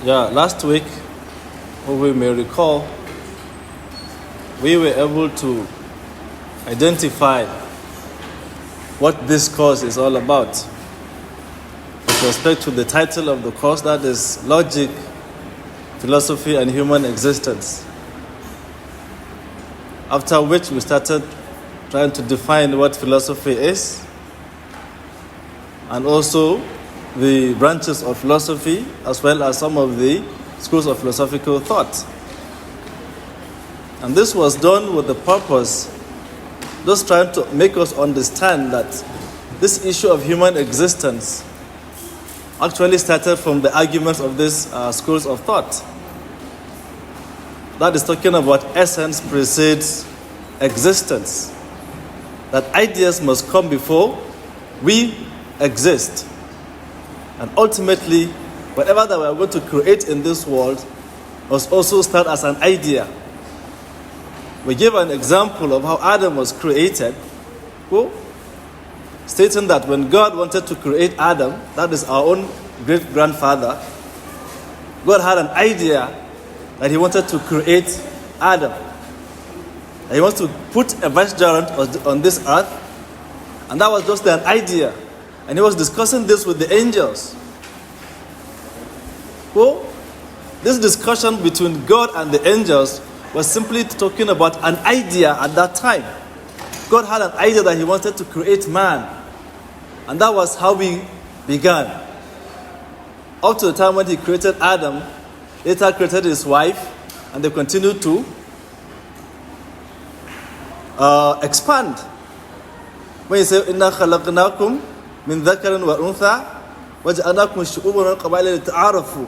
Last week, we may recall, we were able to identify what this course is all about with respect to the title of the course, that is Logic, Philosophy and Human Existence. After which we started trying to define what philosophy is, and also the branches of philosophy, as well as some of the schools of philosophical thought. And this was done with the purpose, just trying to make us understand that this issue of human existence actually started from the arguments of these schools of thought. That is talking about essence precedes existence. That ideas must come before we exist. And ultimately, whatever that we are going to create in this world must also start as an idea. We give an example of how Adam was created, stating that when God wanted to create Adam, that is our own great-grandfather, God had an idea that he wanted to create Adam. And he wants to put a vicegerent on this earth, and that was just an idea. And he was discussing this with the angels. This discussion between God and the angels was simply talking about an idea at that time. God had an idea that he wanted to create man. And that was how we began. Up to the time when he created Adam, later created his wife, and they continued to expand. When he said, إِنَّا خَلَقْنَاكُمْ مِنْ ذَكَرٍ وَأُنْثَى وَجَعَلْنَاكُمْ شُعُوبًا وَقَبَائِلَ لِتَعَارَفُوا.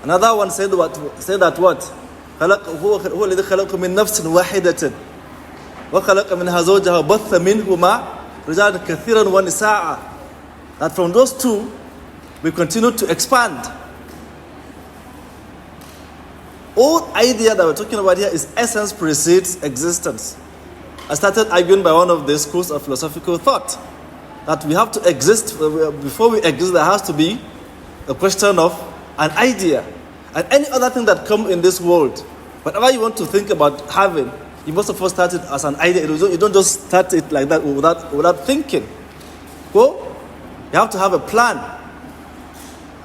Another one said that what? هو الذي خلقكم من نفس واحدة وخلق منها زوجها وبث منهما رجالا كثيرا ونساء. That from those two we continue to expand. All idea that we're talking about here is essence precedes existence. I started arguing by one of the schools of philosophical thought that we have to exist. Before we exist, there has to be a question of an idea. And any other thing that comes in this world, whatever you want to think about having, you must of all start it as an idea. You don't just start it like that without thinking. You have to have a plan.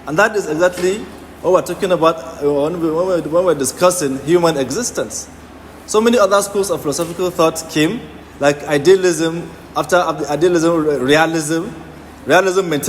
And that is exactly what we're talking about when we're discussing human existence. So many other schools of philosophical thought came, like idealism, after idealism, realism. Realism maintains